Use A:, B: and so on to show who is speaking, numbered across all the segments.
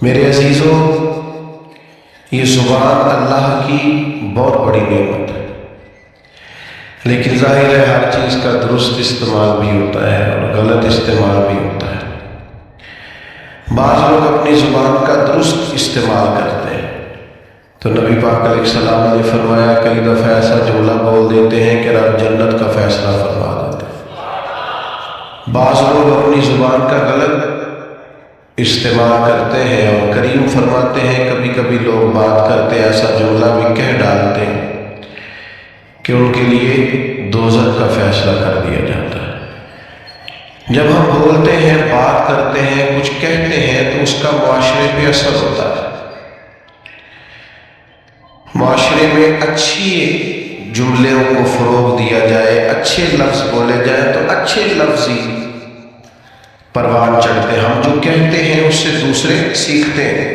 A: میرے عزیزوں، یہ زبان اللہ کی بہت بڑی نعمت ہے، لیکن ظاہر ہے ہر چیز کا درست استعمال بھی ہوتا ہے اور غلط استعمال بھی ہوتا ہے۔ بعض لوگ اپنی زبان کا درست استعمال کرتے ہیں تو نبی پاک علیہ السلام نے فرمایا کئی دفعہ ایسا جملہ بول دیتے ہیں کہ رب جنت کا فیصلہ فرما دیتے ہیں۔ بعض لوگ اپنی زبان کا غلط استعمال کرتے ہیں اور کریم فرماتے ہیں کبھی کبھی لوگ بات کرتے ایسا جملہ بھی کہہ ڈالتے ہیں کہ ان کے لیے دوزخ کا فیصلہ کر دیا جاتا ہے۔ جب ہم بولتے ہیں، بات کرتے ہیں، کچھ کہتے ہیں تو اس کا معاشرے پہ اثر ہوتا ہے۔ معاشرے میں اچھی جملوں کو فروغ دیا جائے، اچھے لفظ بولے جائیں تو اچھے لفظ ہی پروان چڑھتے ہیں۔ ہم جو کہتے ہیں اس سے دوسرے سیکھتے ہیں۔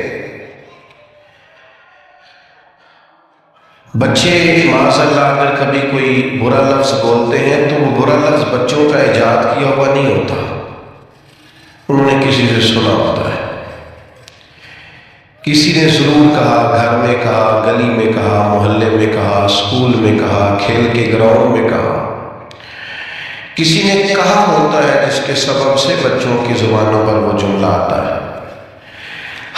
A: بچے معاذ اللہ اگر کبھی کوئی برا لفظ بولتے ہیں تو وہ برا لفظ بچوں کا ایجاد کیا ہوا نہیں ہوتا، انہوں نے کسی سے سنا ہوتا ہے، کسی نے ضرور کہا، گھر میں کہا، گلی میں کہا، محلے میں کہا، اسکول میں کہا، کھیل کے گراؤنڈ میں کہا، کسی نے کہا ہوتا ہے جس کے سبب سے بچوں کی زبانوں پر وہ جملہ آتا ہے۔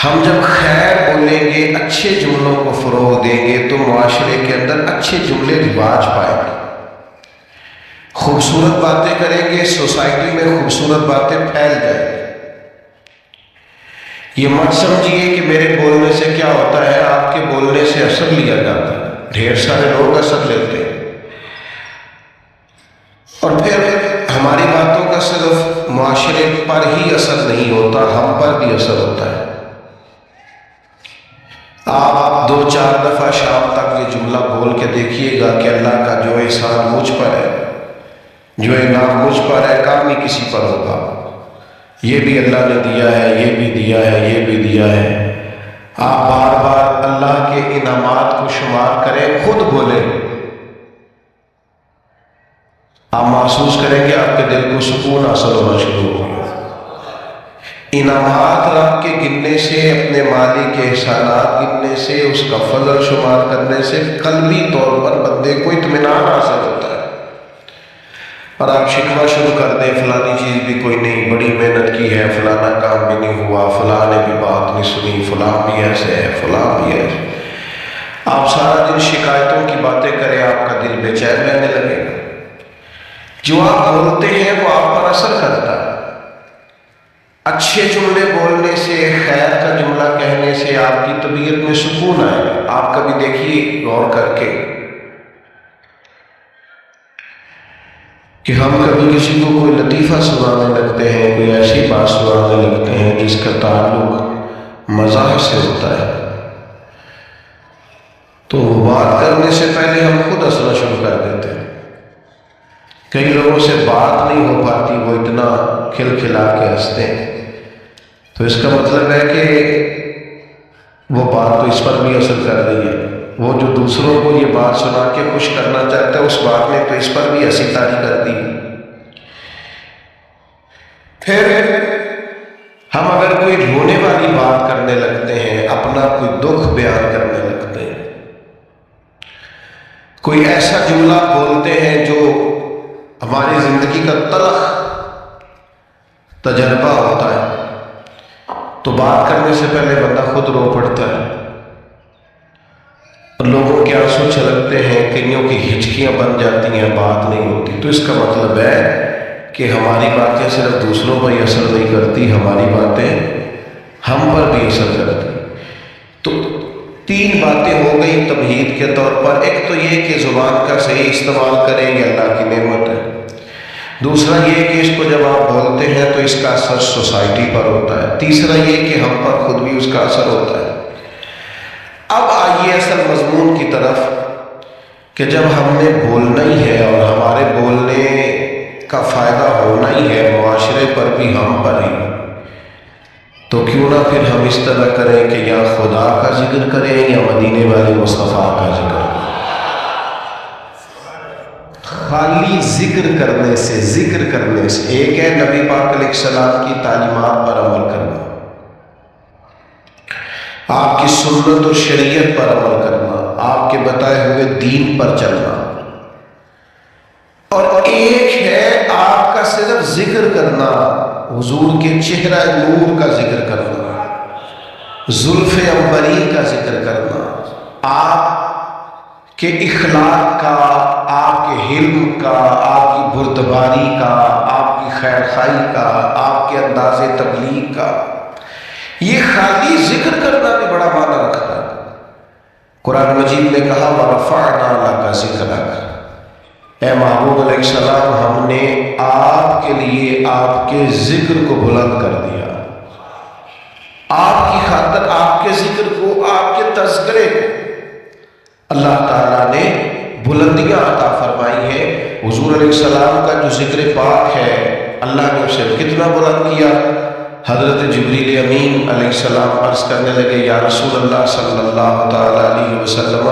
A: ہم جب خیر بولیں گے، اچھے جملوں کو فروغ دیں گے تو معاشرے کے اندر اچھے جملے رواج پائیں گے، خوبصورت باتیں کریں گے، سوسائٹی میں خوبصورت باتیں پھیل جائیں گی۔ یہ مت سمجھیے کہ میرے بولنے سے کیا ہوتا ہے، آپ کے بولنے سے اثر لیا جاتا ہے، ڈھیر سارے لوگ اثر لیتے ہیں، اور پھر ہماری باتوں کا صرف معاشرے پر ہی اثر نہیں ہوتا، ہم پر بھی اثر ہوتا ہے۔ آپ 2-4 دفعہ شام تک یہ جملہ بول کے دیکھیے گا کہ اللہ کا جو احسان مجھ پر ہے، جو انعام مجھ پر ہے، کام نہیں کسی پر ہوگا، یہ بھی اللہ نے دیا ہے، یہ بھی دیا ہے، یہ بھی دیا ہے۔ آپ بار بار اللہ کے انعامات کو شمار کریں، خود بولیں، آپ محسوس کریں گے آپ کے دل کو سکون حاصل ہونا شروع ہوگا۔ انعامات رب کے گننے سے، اپنے مالک کے احسانات گننے سے، اس کا فضل شمار کرنے سے قلبی طور پر بندے کو اطمینان حاصل ہوتا ہے، اور آپ شکوہ شروع کر دیں فلانی چیز بھی کوئی نہیں، بڑی محنت کی ہے، فلانا کام بھی نہیں ہوا، فلاں نے بھی بات نہیں سنی، فلاں بھی ایسے ہے، فلاں بھی ایسے، آپ سارا دن شکایتوں کی باتیں کریں، آپ کا دل بے چین رہنے لگے گا۔ جو آپ بولتے ہیں وہ آپ پر اثر کرتا ہے۔ اچھے جملے بولنے سے، خیر کا جملہ کہنے سے آپ کی طبیعت میں سکون آئے گا۔ آپ کبھی دیکھیے غور کر کے کہ ہم کبھی کسی کو کوئی لطیفہ سنانے لگتے ہیں، کوئی ایسی بات سنانے لگتے ہیں جس کا تعلق مزاح سے ہوتا ہے، تو وہ بات کرنے سے پہلے ہم خود ہنسنا شروع کر دیتے ہیں۔ کئی لوگوں سے بات نہیں ہو پاتی، وہ اتنا کھلکھلا کے ہنستے ہیں، تو اس کا مطلب ہے کہ وہ بات تو اس پر بھی اثر کر رہی ہے، وہ جو دوسروں کو یہ بات سنا کے خوش کرنا چاہتا ہے اس بات نے تو اس پر بھی ہنسی تاری کر دی۔ پھر ہم اگر کوئی رونے والی بات کرنے لگتے ہیں، اپنا کوئی دکھ بیان کرنے لگتے ہیں، کوئی ایسا جملہ بولتے ہیں جو ہماری زندگی کا تلخ تجربہ ہوتا ہے، تو بات کرنے سے پہلے بندہ خود رو پڑتا ہے، اور لوگوں کے آنسو چھلکتے ہیں، کئیوں کی ہچکیاں بن جاتی ہیں، بات نہیں ہوتی۔ تو اس کا مطلب ہے کہ ہماری باتیں صرف دوسروں پر ہی اثر نہیں کرتی، ہماری باتیں ہم پر بھی اثر کرتی۔ تو 3 باتیں ہو گئی تمہید کے طور پر۔ ایک تو یہ کہ زبان کا صحیح استعمال کریں، یہ اللہ کی نعمت ہے۔ دوسرا یہ کہ اس کو جب آپ بولتے ہیں تو اس کا اثر سوسائٹی پر ہوتا ہے۔ تیسرا یہ کہ ہم پر خود بھی اس کا اثر ہوتا ہے۔ اب آئیے اصل مضمون کی طرف کہ جب ہم نے بولنا ہی ہے اور ہمارے بولنے کا فائدہ ہونا ہی ہے معاشرے پر بھی، ہم پر ہی، تو کیوں نہ پھر ہم اس طرح کریں کہ یا خدا کا ذکر کریں یا مدینے والے مصطفیٰ کا ذکر کریں۔ خالی ذکر کرنے سے ایک ہے نبی پاک علیہ السلام کی تعلیمات پر عمل کرنا، آپ کی سنت اور شریعت پر عمل کرنا، آپ کے بتائے ہوئے دین پر چلنا، اور ایک ہے آپ کا صرف ذکر کرنا، حضور کے چہرہ نور کا ذکر کرنا، زلف عنبری کا ذکر کرنا، آپ کے اخلاق کا، آپ کے حلم کا، آپ کی بردباری کا، آپ کی خیر خواہی کا، آپ کے انداز تبلیغ کا۔ یہ خالی ذکر کرنا بھی بڑا معنی رکھتا ہے۔ قرآن مجید نے کہا وَرَفَعْنَا لَكَ ذِكْرَكَ، اے محبوب علیہ السلام ہم نے آپ کے لیے آپ کے ذکر کو بلند کر دیا، آپ کی خاطر آپ کے ذکر کو، آپ کے تذکرے کو اللہ تعالیٰ نے بلندیاں عطا فرمائی ہے۔ حضور علیہ السلام کا جو ذکر پاک ہے اللہ نے اسے کتنا بلند کیا۔ حضرت جبریل امین علیہ السلام عرض کرنے لگے یا رسول اللہ صلی اللہ تعالیٰ علیہ وسلم،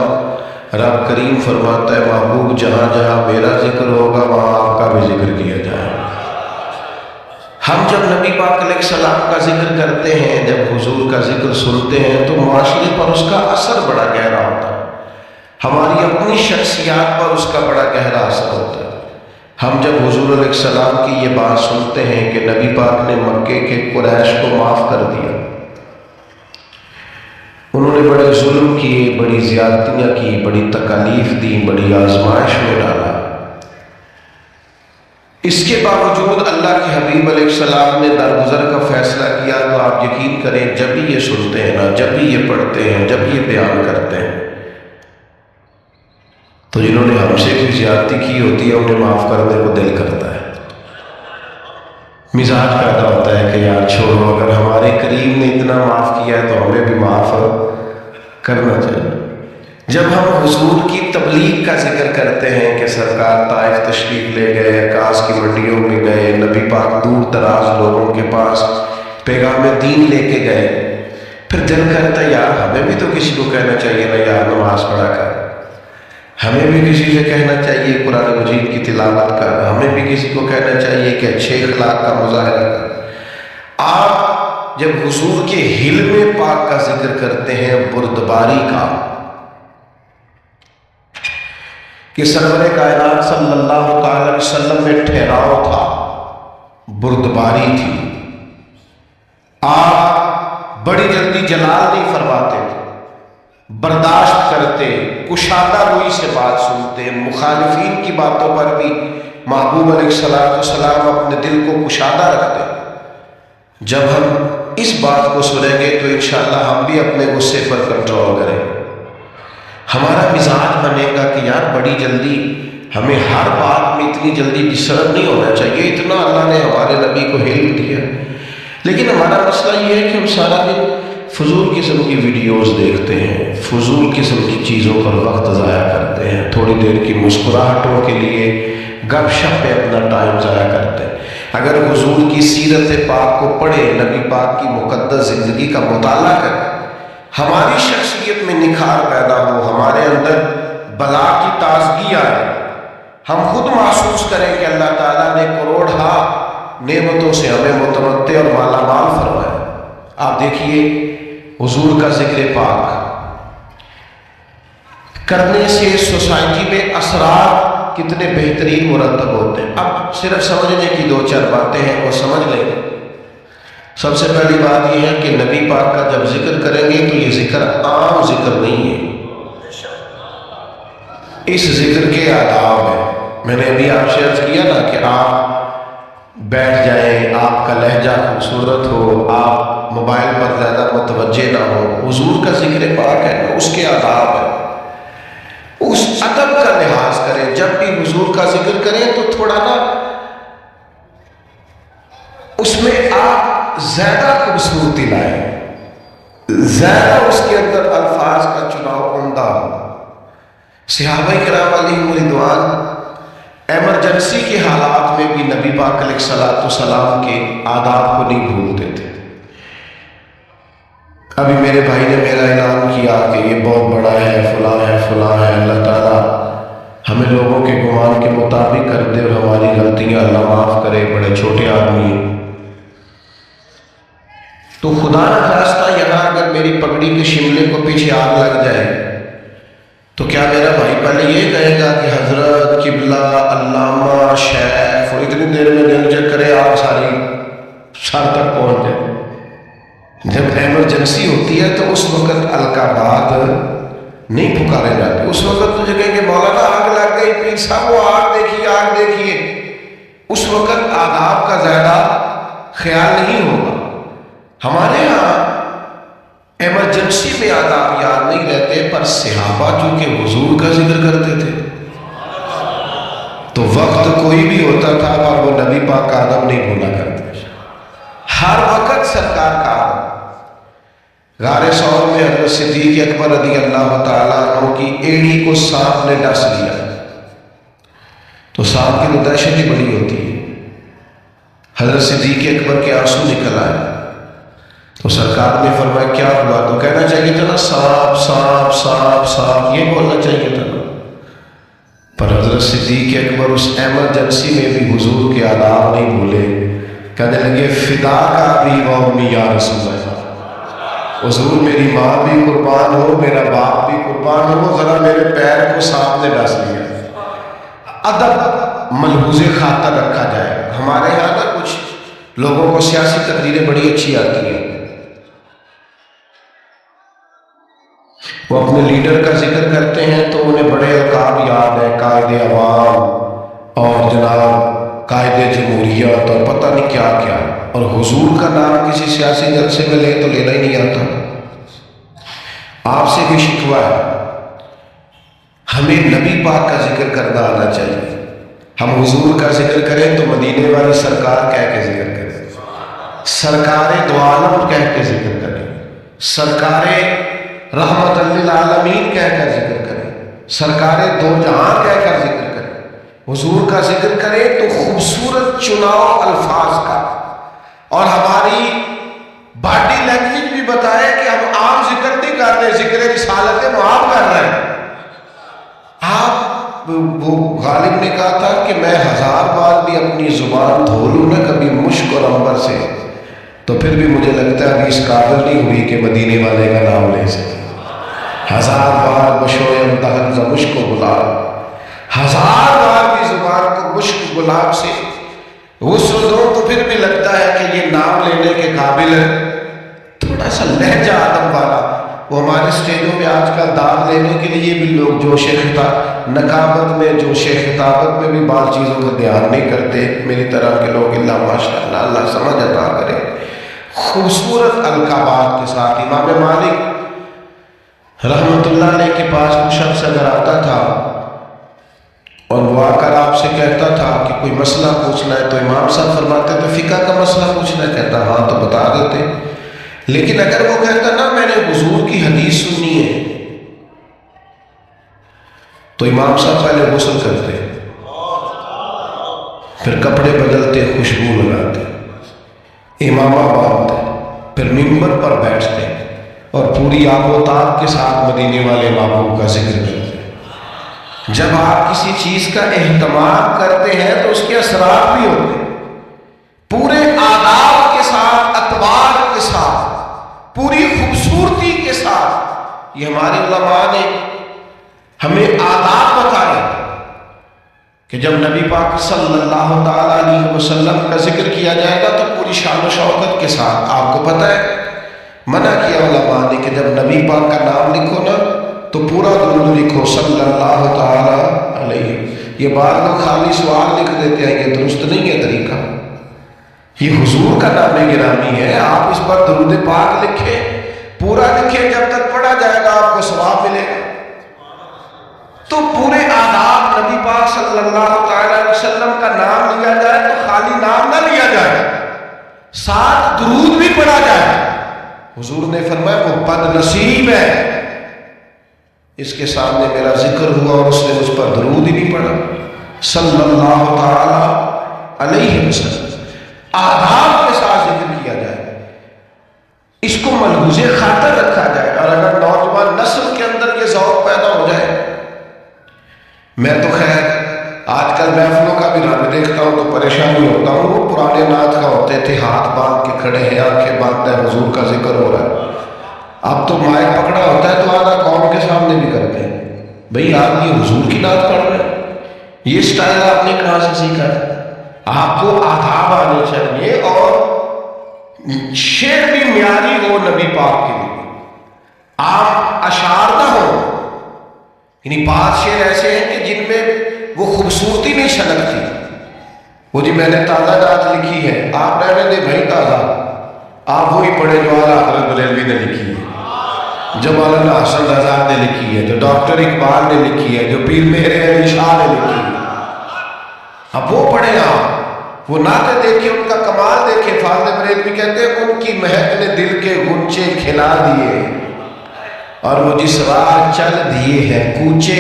A: رب کریم فرماتا ہے محبوب جہاں جہاں میرا ذکر ہوگا وہاں آپ کا بھی ذکر کیا جائے۔ ہم جب نبی پاک علیہ السلام کا ذکر کرتے ہیں، جب حضور کا ذکر سنتے ہیں تو معاشرے پر اس کا اثر بڑا گہرا ہوتا ہے، ہماری اپنی شخصیات پر اس کا بڑا گہرا اثر ہوتا ہے۔ ہم جب حضور علیہ السلام کی یہ بات سنتے ہیں کہ نبی پاک نے مکے کے قریش کو معاف کر دیا، انہوں نے بڑے ظلم کیے، بڑی زیادتیاں کی، بڑی تکالیف دی، بڑی آزمائش میں ڈالا، اس کے باوجود اللہ کے حبیب علیہ السلام نے درگزر کا فیصلہ کیا۔ تو آپ یقین کریں جب بھی یہ سنتے ہیں نا، جب بھی یہ پڑھتے ہیں، جب یہ بیان کرتے ہیں، تو جنہوں نے ہم سے بھی زیادتی کی ہوتی ہے انہیں معاف کرنے کو دل کرتا ہے، مزاج پیدا ہوتا ہے کہ یار چھوڑو، اگر ہمارے کریم نے اتنا معاف کیا ہے تو ہمیں بھی معاف کرنا چاہیے۔ جب ہم حضور کی تبلیغ کا ذکر کرتے ہیں کہ سرکار طائف تشریف لے گئے، عکاظ کی منڈیوں میں گئے، نبی پاک دور دراز لوگوں کے پاس پیغام دین لے کے گئے، پھر دل کرتا ہے یار ہمیں بھی تو کسی کو کہنا چاہیے نا یار نماز پڑھا کر، ہمیں بھی کسی سے کہنا چاہیے قرآن مجید کی تلاوت کر، ہمیں بھی کسی کو کہنا چاہیے کہ اچھے اخلاق کا مظاہرہ کر۔ آپ جب حضور کے حلم پاک کا ذکر کرتے ہیں، بردباری کا، کہ سرور کائنات صلی اللہ تعالی علیہ وسلم میں ٹھہراؤ تھا، بردباری تھی، آپ بڑی جلدی جلال نہیں فرماتے تھے، برداشت کرتے، کشادہ روئی سے بات سنتے، مخالفین کی باتوں پر بھی محبوب علیہ السلام اپنے دل کو کشادہ رکھتے۔ جب ہم اس بات کو سنیں گے تو انشاءاللہ ہم بھی اپنے غصے پر کنٹرول کریں، ہمارا مزاج بنے گا کہ یار بڑی جلدی، ہمیں ہر بات میں اتنی جلدی ڈسٹرب نہیں ہونا چاہیے، اتنا اللہ نے ہمارے نبی کو علم دیا۔ لیکن ہمارا مسئلہ یہ ہے کہ ہم سارا دن فضول قسم کی ویڈیوز دیکھتے ہیں، فضول قسم کی چیزوں پر وقت ضائع کرتے ہیں، تھوڑی دیر کی مسکراہٹوں کے لیے گپ شپ پہ اپنا ٹائم ضائع کرتے ہیں۔ اگر حضور کی سیرت پاک کو پڑھیں، نبی پاک کی مقدس زندگی کا مطالعہ کریں، ہماری شخصیت میں نکھار پیدا ہو، ہمارے اندر بلا کی تازگی آئے، ہم خود محسوس کریں کہ اللہ تعالیٰ نے کروڑہا نعمتوں سے ہمیں متمتع اور مالا مال فرمایا۔ آپ دیکھیے حضور کا ذکر پاک کرنے سے سوسائٹی میں اثرات کتنے بہترین مرتب ہوتے ہیں۔ اب صرف سمجھنے کی دو چار باتیں ہیں، وہ سمجھ لیں۔ سب سے پہلی بات یہ ہے کہ نبی پاک کا جب ذکر کریں گے تو یہ ذکر عام ذکر نہیں ہے، اس ذکر کے آداب ہیں۔ میں نے ابھی آپ سے عرض کیا نا کہ آپ بیٹھ جائیں، آپ کا لہجہ خوبصورت ہو، آپ موبائل پر زیادہ متوجہ نہ ہو، حضور کا ذکر پاک ہے نا، اس کے آداب ہیں، اس ادب کا لحاظ کریں۔ جب بھی حضور کا ذکر کریں تو تھوڑا نا اس میں آپ زیادہ خوبصورتی لائیں، زیادہ اس کے اندر الفاظ کا چناؤ عمدہ ہو۔ صحابہ کرام علیہم رضوان ایمرجنسی کے حالات میں بھی نبی پاک علیہ السلام کے آداب کو نہیں بھولتے تھے۔ ابھی میرے بھائی نے میرا اعلان کیا کہ یہ بہت بڑا ہے، فلاں ہے، فلاں ہے، اللہ تعالیٰ ہمیں لوگوں کے گمان کے مطابق کر دے اور ہماری غلطیاں اللہ معاف کرے، بڑے چھوٹے آدمی۔ تو خدا نخواستہ یہاں اگر میری پگڑی کے پیچھے آگ لگ جائے تو کیا میرا بھائی پہلے یہ کہے گا کہ حضرت قبلہ علامہ شیخ اور اتنی دیر میں جنگ چیک کرے آگ ساری سر تک پہنچ جائے؟ جب ایمرجنسی ہوتی ہے تو اس وقت القابات نہیں پکارے جاتے. اس وقت تو کہیں کہ مولانا آگ لگ گئی، پیر صاحب وہ آگ دیکھیے آگ دیکھیے. اس وقت آداب کا زیادہ خیال نہیں ہوگا. ہمارے ہاں ایمرجنسی میں آداب یاد نہیں رہتے، پر صحابہ چونکہ حضور کا ذکر کرتے تھے تو وقت کوئی بھی ہوتا تھا اور وہ نبی پاک کا ادب نہیں بھولا کرتے. ہر وقت سرکار کا ادب. غار ثور میں حضرت صدیق اکبر رضی اللہ تعالیٰ عنہ کی ایڑی کو سانپ نے ڈس لیا تو سانپ کی دہشت ہی بڑی ہوتی ہے. حضرت صدیق اکبر کے آنسو نکل آئے تو سرکار نے فرمایا کیا ہوا؟ تو کہنا چاہیے تھا نا سانپ سانپ سانپ سانپ، یہ بولنا چاہیے تھا نا. پر حضرت صدیق اکبر اس ایمرجنسی میں بھی حضور کے آداب نہیں بھولے. کہنے لگے فدا کا بھی و امی یا رسول اللہ، حضور میری ماں بھی قربان ہو، میرا باپ بھی قربان ہو، ذرا میرے پیر کو سانپ نے ڈس لیا. ادب ملحوظ خاطر رکھا جائے. ہمارے یہاں نا کچھ لوگوں کو سیاسی تقریریں بڑی اچھی آتی ہیں، وہ اپنے لیڈر کا ذکر کرتے ہیں تو انہیں بڑے القاب یاد ہیں، قائد عوام اور جناب قائد جمہوریت اور پتہ نہیں کیا کیا، اور حضور کا نام کسی سیاسی جلسے میں لے تو لینا ہی نہیں آتا. آپ سے بھی شکوہ ہے، ہمیں نبی پاک کا ذکر کرنا آنا چاہیے. ہم حضور کا ذکر کریں تو مدینے والی سرکار کہہ کے ذکر کریں، سرکار دو عالم کہہ کے ذکر کریں، سرکار رحمت للعالمین کہہ کر ذکر کریں، سرکار دو جہاں کہہ کر ذکر کریں. حضور کا ذکر کریں تو خوبصورت چناؤ الفاظ کا، اور ہماری باڈی لینگویج بھی بتائے کہ ہم عام ذکر نہیں کر رہے، ذکر رسالت معاب کر رہے ہیں. آپ وہ غالب نے کہا تھا کہ میں 1000 بار بھی اپنی زبان دھو لوں نا کبھی مشک اور عنبر سے تو پھر بھی مجھے لگتا ہے ابھی اس قابل نہیں ہوئی کہ مدینے والے کا نام لے سکے. 1000 بار بشویم دہن ز مشک و گلاب، 1000 بار بھی زبان کو مشک گلاب سے غسل دو تو پھر بھی لگتا ہے کہ یہ نام لینے کے قابل ہے. تھوڑا سا لہجہ ادب والا. وہ ہمارے اسٹیجوں میں آج کل داد لینے کے لیے بھی لوگ جوش خطاب نقابت میں جوش خطابت میں بھی بعض چیزوں کا دھیان نہیں کرتے. میری طرح کے لوگ اللہ ماشاء اللہ اللہ سمجھ عطا کرے. خوبصورت القابات کے ساتھ امام مالک رحمت اللہ علیہ کے پاس کوئی شخص اگر آتا تھا اور وہ آ کر آپ سے کہتا تھا کہ کوئی مسئلہ پوچھنا ہے تو امام صاحب فرماتے تو فقہ کا مسئلہ پوچھنا ہے؟ کہتا ہاں تو بتا دیتے. لیکن اگر وہ کہتا نا میں نے حضور کی حدیث سنی ہے تو امام صاحب پہلے غسل کرتے، پھر کپڑے بدلتے، خوشبو لگاتے، امامہ باندھتے، پھر ممبر پر بیٹھتے اور پوری آب و تاب کے ساتھ مدینے والے محبوب کا ذکر کرتے. جب آپ کسی چیز کا اہتمام کرتے ہیں تو اس کے اثرات بھی ہوتے ہیں. پورے آداب کے ساتھ، اطوار کے ساتھ، پوری خوبصورتی کے ساتھ یہ ہمارے علماء نے ہمیں آداب بتائے کہ جب نبی پاک صلی اللہ تعالیٰ علیہ وسلم کا ذکر کیا جائے گا تو پوری شان و شوکت کے ساتھ. آپ کو پتہ ہے منع کیا علماء نے کہ جب نبی پاک کا نام لکھو نا تو پورا درود لکھو صلی اللہ تعالیٰ علیہ. یہ بعض لوگ خالی سوال لکھ دیتے ہیں، یہ درست نہیں ہے طریقہ. یہ حضور کا نام گرامی ہے، آپ اس پر درود پاک لکھیں، پورا لکھیں، جب تک پڑھا جائے گا آپ کو ثواب ملے گا. تو پورے آداب نبی پاک صلی اللہ تعالیٰ علیہ وسلم کا نام لیا جائے تو خالی نام نہ لیا جائے، ساتھ درود بھی پڑھا جائے. حضور نے فرمایا وہ بد نصیب ہے اس کے سامنے میرا ذکر ہوا اور اس نے اس پر درود ہی نہیں پڑھا صلی اللہ تعالیٰ علیہ وسلم. آداب کے ساتھ ذکر کیا جائے، اس کو ملحوظ خاطر رکھا جائے. اور اگر نوجوان نسل کے اندر یہ ذوق پیدا ہو جائے، میں تو خیر آج کل محفلوں کا بھی رنگ دیکھتا ہوں تو پریشانی ہوتا ہوں. وہ پرانے نعت کا ہوتے تھے ہاتھ باندھ کے کھڑے ہیں، آنکھیں باندھ ہے، حضور کا ذکر ہو رہا ہے. اب تو مائک پکڑا ہوتا ہے تو بھئی آپ یہ حضور کی نعت پڑھ رہے ہیں، یہ سٹائل آپ نے کہاں سے سیکھا ہے؟ آپ کو آداب آنے چاہیے اور شعر بھی معیاری ہو نبی پاک کے لیے، آپ اشعار نہ ہو، یعنی بعض شعر ایسے ہیں کہ جن میں وہ خوبصورتی نہیں چھلکتی، وہ جی میں نے تازہ نعت لکھی ہے، آپ رہنے دے بھائی تازہ، آپ وہی پڑھے جو اعلیٰ حضرت بریلوی نے لکھی ہے، جو مولانا حسن رضا نے لکھی ہے، جو ڈاکٹر اقبال نے لکھی ہے، جو پیر مہر علی شاہ نے لکھی ہے، اب وہ پڑھیں آپ، وہ نعتیں دیکھیں، ان کا کمال دیکھیں۔ فاضل بریلوی کہتے ہیں ان کی مہک نے دل کے غنچے کھلا دیے، اور وہ جس راہ چل دیے ہیں کوچے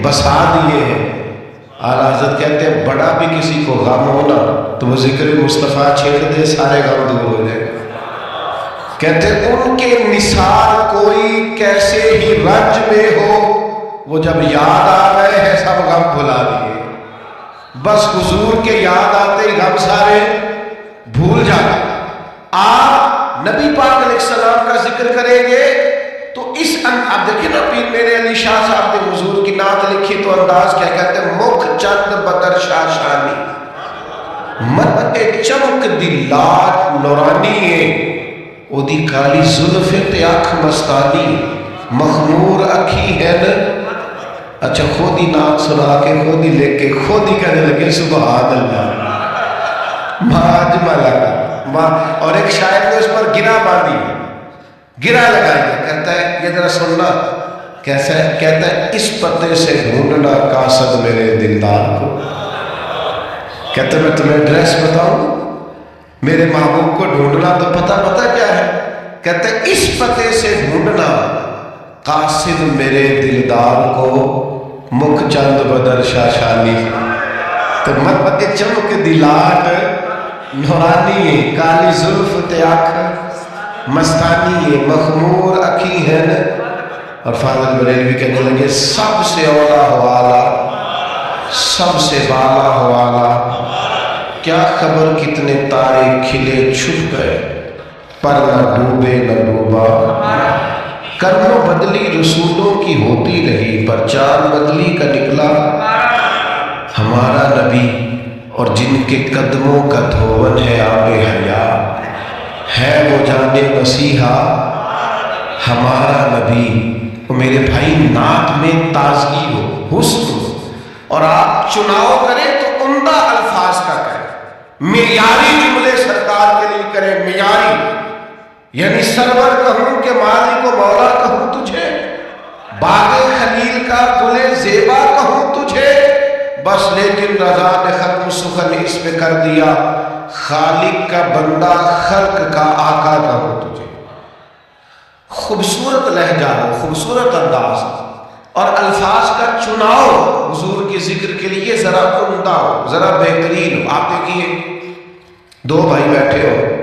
A: بسا دیے ہیں۔ اعلیٰ حضرت کہتے ہیں بڑا بھی کسی کو غم ہونا تو وہ ذکر مصطفیٰ چھیڑ دے، سارے غم دور ہو جائے۔ کہتے ہیں ان کے نثار کوئی کیسے ہی رنج میں ہو، وہ جب یاد آ گئے ہیں سب غم بھلا دیے۔ بس حضور کے یاد آتے ہی غم سارے بھول جاتے۔ آپ نبی پاک علیہ السلام کا ذکر کریں گے تو اس آپ دیکھیں نا، پیر میرے علی شاہ صاحب نے حضور کی نعت لکھی تو انداز کیا کہتے ہیں، مکھ چند بدر شاہ شانی مت چمک دی لاٹ نورانی ہے، او دی کالی زلف تے اکھ مستانی مخمور اکھی ہے نا۔ اچھا خود ہی نعت سنا کے خود ہی لے کے خود ہی کہنے لگے سبحان اللہ ما اجمل کا، اور ایک شاعر نے اس پر گرا باندھی، گرا لگایا، کہتا ہے یہ ذرا سننا کیسا ہے، کہتا ہے اس پتے سے ڈھونڈنا قاصد میرے دلدار کو۔ کہتا ہے میں تمہیں ایڈریس بتاؤں، میرے محبوب کو ڈھونڈنا تو پتہ کیا ہے، کہتا ہے اس پتے سے ڈھونڈنا قاصد میرے دلدار کو، مکھ چند بدر شاشانی، تو مت چمک دلاٹ نورانی ہے، کالی زلف تے آنکھ مستانی ہے، مخمور اکھی ہے نا۔ اور فاضل بریلوی کہنے لگے سب سے اولا حوالا، سب سے بالا حوالا، کیا خبر کتنے تارے کھلے چھپ گئے، پر نہ ڈوبے نہ ڈوبا، کرم بدلی رسولوں کی ہوتی رہی، پر چاند بدلی کا نکلا ہمارا نبی، اور جن کے قدموں کا دھون ہے آب حیا، ہے وہ جانے مسیحا ہمارا نبی۔ اور میرے بھائی نعت میں تازگی ہو، حسن ہو، اور آپ چناؤ کریں تو عمدہ الفاظ کا کریں، معیاری جملے سرکار کے لیے کریں، معیاری، یعنی سرور کہوں کہ مالک و مولا کہوں تجھے، باغ خلیل کا گل زیبا کہوں تجھے، بس لیکن رضا نے ختم سخن اس پہ کر دیا، خالق کا بندہ خلق کا آقا کہوں تجھے۔ خوبصورت لہجہ ہو، خوبصورت انداز، اور الفاظ کا چناؤ حضور کے ذکر کے لیے ذرا عمدہ ہو، ذرا بہترین ہو۔ آپ دیکھیے دو بھائی بیٹھے ہو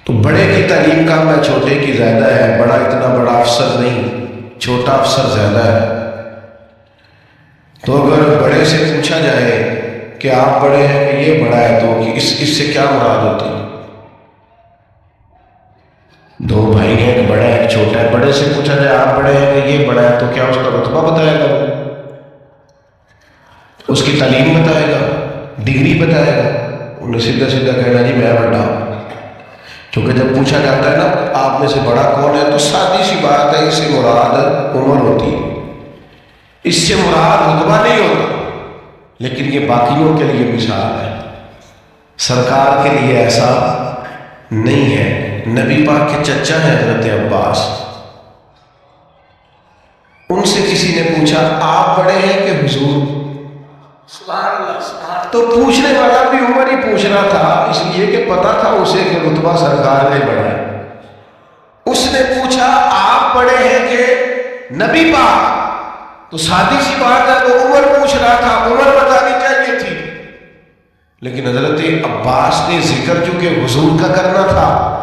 A: تو بڑے کی تعلیم کم ہے، چھوٹے کی زیادہ ہے، بڑا اتنا بڑا افسر نہیں، چھوٹا افسر زیادہ ہے، تو اگر بڑے سے پوچھا جائے کہ آپ بڑے ہیں کہ یہ بڑا ہے تو اس سے کیا مراد ہوتی ہے؟ دو بھائی ہیں، ایک بڑا ہے ایک چھوٹا ہے، بڑے سے پوچھا جائے آپ بڑے ہیں کہ یہ بڑا ہے تو کیا اس کا رتبہ بتائے گا، اس کی تعلیم بتائے گا، ڈگری بتائے گا؟ انہیں سیدھا سیدھا کہنا جی میں بڑا ہوں، کیونکہ جب پوچھا جاتا ہے نا آپ میں سے بڑا کون ہے تو سادی سی بات ہے، اس سے مراد عمر ہوتی ہے، اس سے مراد رتبہ نہیں ہوتا، لیکن یہ باقیوں کے لیے مثال ہے، سرکار کے لیے ایسا نہیں ہے۔ نبی پاک کے چچا ہیں حضرت عباس، ان سے کسی نے پوچھا آپ بڑے ہیں کہ حضور؟ تو پوچھنے والا بھی عمر ہی پوچھ رہا تھا، اس لیے کہ پتا تھا اسے کہ رتبہ سرکار نے بڑھا ہے۔ اس نے پوچھا آپ بڑے ہیں کہ نبی پاک؟ تو سادی سی بات ہے، وہ عمر پوچھ رہا تھا، عمر بتانی چاہیے تھی، لیکن حضرت عباس نے ذکر چونکہ حضور کا کرنا تھا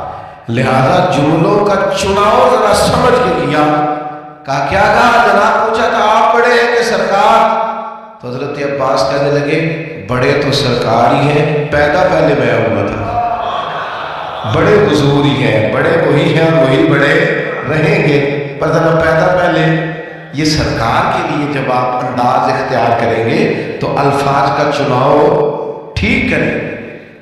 A: لہذا جملوں کا چناؤ ذرا سمجھ کے کیا۔ کہا کیا کہا جناب؟ پوچھا تھا آپ بڑے ہیں کہ سرکار؟ تو حضرت عباس کہنے لگے بڑے تو سرکار ہی ہیں، پیدا پہلے میں ہوا تھا، بڑے حضور ہی ہیں، بڑے وہی ہیں اور وہی بڑے رہیں گے۔ پیدا پہلے یہ سرکار کے لیے جب آپ انداز اختیار کریں گے تو الفاظ کا چناؤ ٹھیک کریں.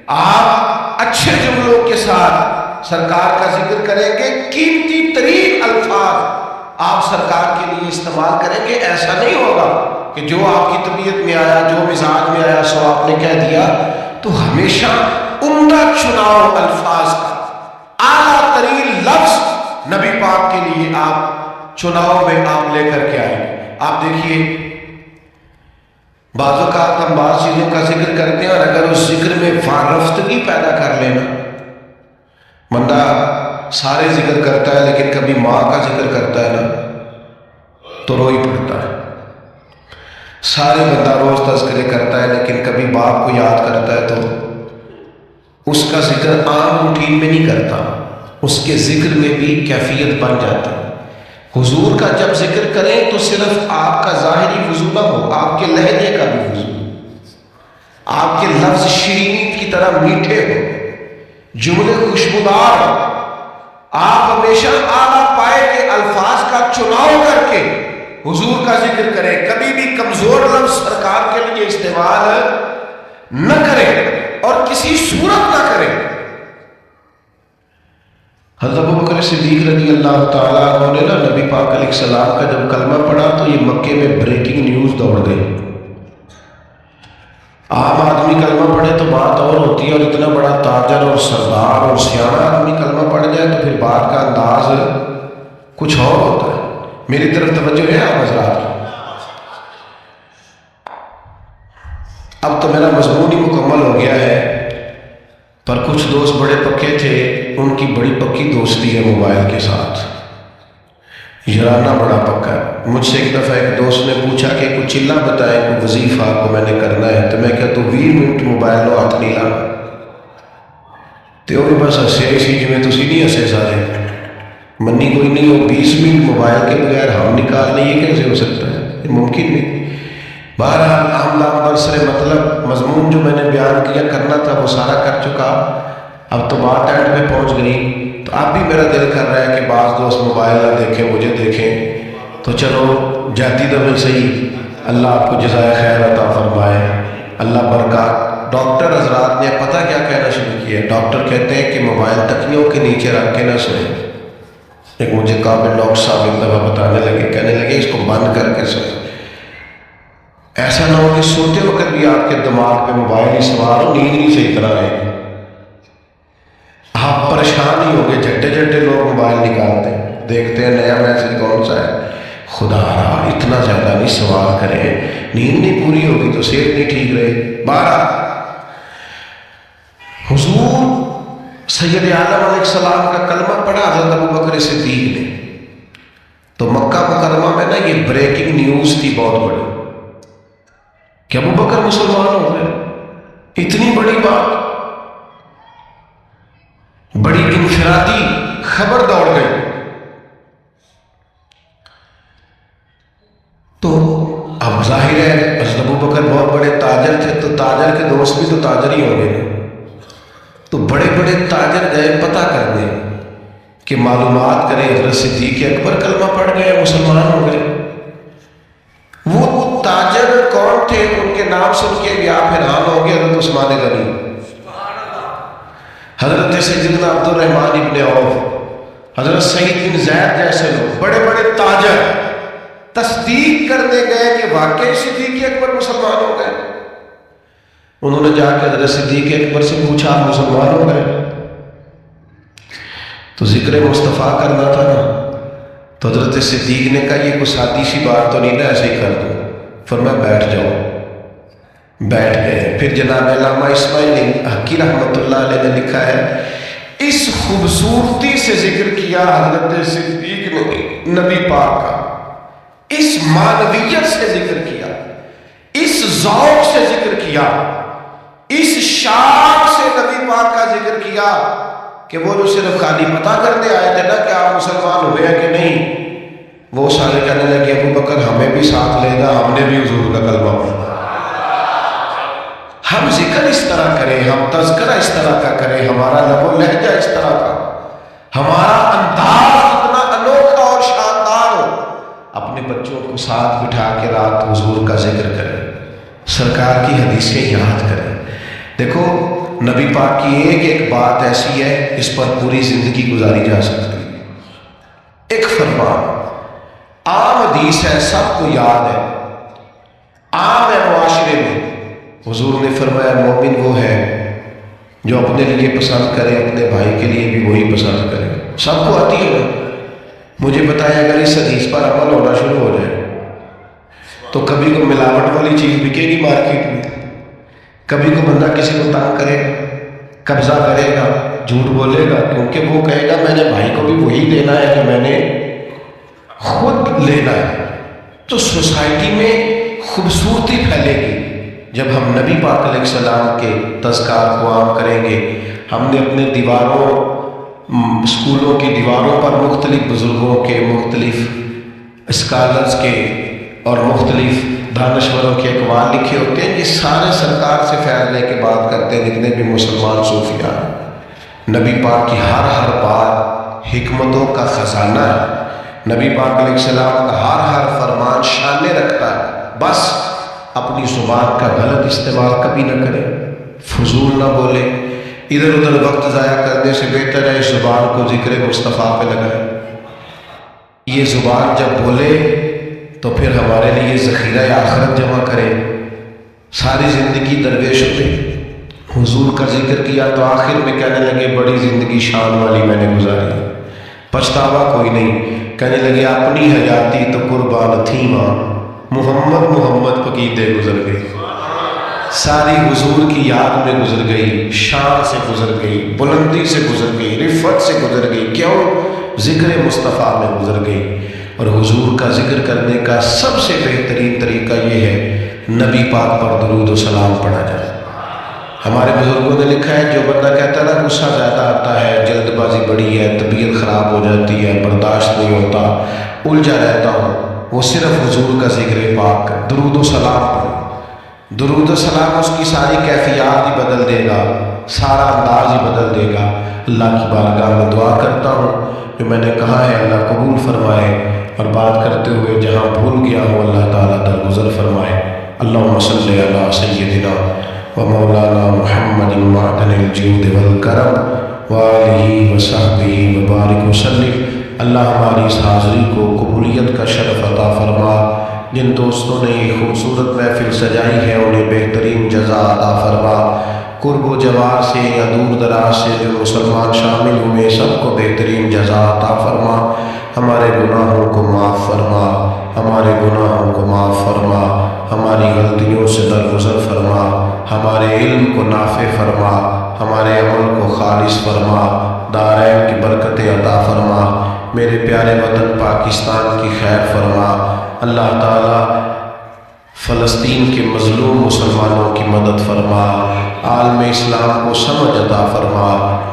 A: آپ اچھے جملوں کے ساتھ سرکار کا ذکر کریں گے، قیمتی ترین الفاظ آپ سرکار کے لیے استعمال کریں گے. ایسا نہیں ہوگا کہ جو آپ کی طبیعت میں آیا، جو مزاج میں آیا سو آپ نے کہہ دیا. تو ہمیشہ عمدہ چناؤ الفاظ کا، اعلیٰ ترین لفظ نبی پاک کے لیے آپ چناؤ میں آپ لے کر کے آئیں گے. آپ دیکھیے بعض اوقات ہم بعض چیزوں کا ذکر کرتے ہیں اور اگر اس ذکر میں فارفتگی پیدا کر لینا، بندہ سارے ذکر کرتا ہے لیکن کبھی ماں کا ذکر کرتا ہے نا تو رو ہی پڑتا ہے. سارے بندہ روز تذکرے کرتا ہے لیکن کبھی باپ کو یاد کرتا ہے تو اس کا ذکر عام روٹین میں نہیں کرتا، اس کے ذکر میں بھی کیفیت بن جاتی ہے. حضور کا جب ذکر کریں تو صرف آپ کا ظاہری وضو نہ ہو، آپ کے لہجے کا بھی وضو، آپ کے لفظ شیرینی کی طرح میٹھے ہو، جملے خوشبودار ہو. آپ ہمیشہ اعلیٰ پائے کے الفاظ کا چناؤ کر کے حضور کا ذکر کریں. کبھی بھی کمزور لفظ سرکار کے لیے استعمال نہ کریں اور کسی صورت نہ کریں. حضرت ابوبکر صدیق رضی اللہ تعالیٰ عنہ نے نا نبی پاک علیہ السلام کا جب کلمہ پڑھا تو یہ مکے میں بریکنگ نیوز دوڑ گئی. عام آدمی کلمہ پڑھے تو بات اور ہوتی ہے، اور اتنا بڑا تاجر اور سردار اور سیاح آدمی کلمہ پڑھ جائے تو پھر بات کا انداز کچھ اور ہوتا ہے. میری طرف توجہ ہے آپ حضرات؟ اب تو میرا مضمون ہی مکمل ہو گیا ہے، پر کچھ دوست بڑے پکے تھے، ان کی بڑی پکی دوستی ہے موبائل کے ساتھ. یارانہ بڑا پکا ہے. مجھ سے ایک دفعہ ایک دوست نے پوچھا کہ کوئی چلہ بتائیں، کوئی وظیفہ کو میں نے کرنا ہے. تو میں کہا تو 20 منٹ موبائل لو ہاتھ نہیں لانا. تو وہ بھی بس ہسے اسی جی میں تسی نہیں ہسے سارے منی کوئی نہیں ہو. 20 منٹ موبائل کے بغیر ہم نکال لیں، یہ کیسے ہو سکتا ہے؟ یہ ممکن نہیں. بہرحال عام لام برسرے مطلب مضمون جو میں نے بیان کیا کرنا تھا وہ سارا کر چکا. اب تو بات اینڈ میں پہنچ گئی. تو اب بھی میرا دل کر رہا ہے کہ بعض دوست موبائل نہ دیکھیں، مجھے دیکھیں. تو چلو جاتی دفعہ صحیح، اللہ آپ کو جزائے خیر عطا فرمائے، اللہ برکات. ڈاکٹر حضرات نے پتہ کیا کہنا شروع کیا؟ ڈاکٹر کہتے ہیں کہ موبائل تکیوں کے نیچے رکھ کے نہ سوئیں. ایک مجھے قابل ڈاکٹر صاحب ایک دفعہ بتانے لگے، کہنے لگے اس کو بند کر کے سوئیں. ایسا نہ ہو کہ سوتے وقت بھی آپ کے دماغ پہ موبائل ہی سوار ہو، نیند نہیں صحیح طرح آئے گی. آپ پریشان ہی ہوں گے. جھٹے جھٹے لوگ موبائل نکالتے ہیں، دیکھتے ہیں نیا میسج کون سا ہے. خدا را اتنا زیادہ نہیں سوال کریں، نیند نہیں پوری ہوگی تو صحت نہیں ٹھیک رہے. 12 حضور سید عالم علیہ السلام کا کلمہ پڑھا حضرت ابوبکر صدیق نے. تو مکہ مکرمہ میں نا یہ بریکنگ نیوز تھی بہت بڑی کہ ابوبکر مسلمان ہو گئے. اتنی بڑی بات، بڑی انفرادی خبر دوڑ گئی. تو اب ظاہر ہے حضرت ابوبکر بہت بڑے تاجر تھے، تو تاجر کے دوست بھی تو تاجر ہی ہوں گے. تو بڑے بڑے تاجر گئے پتہ کرنے کہ معلومات کریں حضرت صدیق اکبر کلمہ پڑھ گئے، مسلمان ہو گئے. وہ تاجر کون تھے؟ ان کے نام سن کے بھی آپ حیران ہوں گے. حضرت عثمان غنی، حضرت سیدنا عبد الرحمن ابن عوف، حضرت سعید بن زید جیسے لوگ بڑے بڑے تاجر تصدیق کرنے گئے کہ واقعی صدیق اکبر مسلمان ہو گئے. انہوں نے جا کے حضرت صدیق اکبر سے پوچھا آپ مسلمان ہو گئے؟ تو ذکر مصطفیٰ کرنا تھا نا. تو حضرت صدیق نے کہا یہ کوئی سادی سی بات تو نہیں نا، ایسے ہی کر دو. فرمایا بیٹھ جاؤ. بیٹھ گئے. پھر جناب علامہ اسماعیل حقی رحمۃ اللہ علیہ نے لکھا ہے اس خوبصورتی سے ذکر کیا حضرت صدیق نے نبی پاک کا، اس معنویت سے ذکر کیا، اس ذوق سے ذکر کیا، اس شان سے نبی پاک کا ذکر کیا کہ وہ جو صرف خالی پتہ کرتے آئے تھے نا کہ آپ مسلمان ہوئے ہیں کہ نہیں، وہ سارے کہنے لگے ابوبکر ہمیں بھی ساتھ لے گا، ہم نے بھی حضور کا کلمہ پڑھا. ہم ذکر اس طرح کریں، ہم تذکرہ اس طرح کا کریں، ہمارا لب و لہجہ اس طرح کا، ہمارا انداز اتنا انوکھا اور شاندار ساتھ بٹھا کے رات حضور کا ذکر کریں، سرکار کی حدیثیں یاد کریں۔ دیکھو نبی پاک کی ایک بات ایسی ہے اس پر پوری زندگی گزاری جا سکتی ہے۔ ایک فرمان عام حدیث ہے، سب کو یاد ہے، عام ہے معاشرے میں۔ حضور نے فرمایا مومن وہ ہے جو اپنے لیے پسند کرے، اپنے بھائی کے لیے بھی وہی پسند کرے۔ سب کو آتی ہے۔ مجھے بتایا اگر اس حدیث پر عمل ہونا شروع ہو جائے تو کبھی کو ملاوٹ والی چیز بکے گی مارکیٹ میں، کبھی کو بندہ کسی کو تنگ کرے گا، قبضہ کرے گا، جھوٹ بولے گا، کیونکہ وہ کہے گا میں نے بھائی کو بھی وہی دینا ہے جو میں نے خود لینا ہے۔ تو سوسائٹی میں خوبصورتی پھیلے گی جب ہم نبی پاک علیہ السلام کے تذکار کو عام کریں گے۔ ہم نے اپنے دیواروں، اسکولوں کی دیواروں پر مختلف بزرگوں کے، مختلف اسکالرز کے اور مختلف دانشوروں کے اقوال لکھے ہوتے ہیں۔ یہ سارے سرکار سے فیض لے کے بات کرتے ہیں جتنے بھی مسلمان صوفیاء ہیں۔ نبی پاک کی ہر بات حکمتوں کا خزانہ ہے۔ نبی پاک علیہ السلام کا ہر فرمان شانے رکھتا ہے۔ بس اپنی زبان کا غلط استعمال کبھی نہ کرے، فضول نہ بولے، ادھر ادھر وقت ضائع کرنے سے بہتر ہے اس زبان کو ذکر مصطفیٰ پہ لگائے۔ یہ زبان جب بولے تو پھر ہمارے لیے ذخیرہ آخرت جمع کرے۔ ساری زندگی درویش ہوتے، حضور کا ذکر کیا تو آخر میں کہنے لگے بڑی زندگی شان والی میں نے گزاری، پچھتاوا کوئی نہیں۔ کہنے لگے اپنی حیاتی تو قربان تھی ماں، محمد پقیدے گزر گئی۔ ساری حضور کی یاد میں گزر گئی، شان سے گزر گئی، بلندی سے گزر گئی، رفت سے گزر گئی۔ کیوں؟ ذکر مصطفیٰ میں گزر گئی۔ اور حضور کا ذکر کرنے کا سب سے بہترین طریقہ یہ ہے نبی پاک پر درود و سلام پڑھا جائے۔ ہمارے بزرگوں نے لکھا ہے جو بندہ کہتا ہے نا غصہ زیادہ آتا ہے، جلد بازی بڑی ہے، طبیعت خراب ہو جاتی ہے، برداشت نہیں ہوتا، الجھا رہتا ہوں، وہ صرف حضور کا ذکر پاک درود و سلام پڑھے۔ درود و سلام اس کی ساری کیفیات ہی بدل دے گا، سارا انداز ہی بدل دے گا۔ اللہ کی بارگاہ میں دعا کرتا ہوں جو میں نے کہا ہے اللہ قبول فرمائے، اور بات کرتے ہوئے جہاں بھول گیا ہوں اللہ تعالیٰ درگزر فرمائے۔ اللہم صلی علی سیدنا و مولانا محمد معدن الجود والکرم وآلہ وصحبہ وبارک وسلم۔ اللہ ہماری اس حاضری کو قبولیت کا شرف عطا فرما۔ جن دوستوں نے یہ خوبصورت محفل سجائی ہے انہیں بہترین جزا عطا فرما۔ قرب و جوار سے یا دور دراز سے جو مسلمان شامل ہوئے سب کو بہترین جزا عطا فرما۔ ہمارے گناہوں کو معاف فرما، ہمارے گناہوں کو معاف فرما، ہماری غلطیوں سے درگزر فرما، ہمارے علم کو نافع فرما، ہمارے عمل کو خالص فرما، دارین کی برکتیں عطا فرما، میرے پیارے وطن پاکستان کی خیر فرما۔ اللہ تعالیٰ فلسطین کے مظلوم مسلمانوں کی مدد فرما، عالم اسلام کو سمجھ عطا فرما،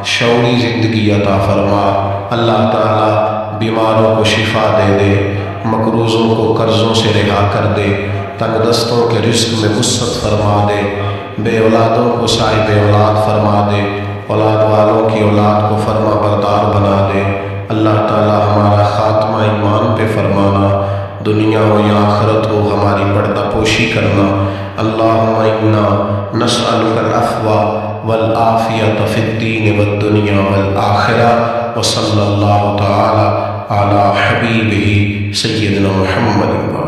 A: شعوری زندگی عطا فرما۔ اللہ تعالیٰ بیماروں کو شفا دے دے، مقروضوں کو قرضوں سے رہا کر دے، تنگ دستوں کے رزق میں وسعت فرما دے، بے اولادوں کو صاحب اولاد فرما دے، اولاد والوں کی اولاد کو فرما بردار بنا دے۔ اللہ تعالیٰ ہمارا خاتمہ ایمان پہ فرمانا، دنیا ہو یا آخرت ہو ہماری پردہ پوشی کرنا۔ اللہم انا نسألک العفو والعافیۃ فی الدین والدنیا والآخرہ، وصلی اللہ تعالی علی حبیبہ سیدنا محمد۔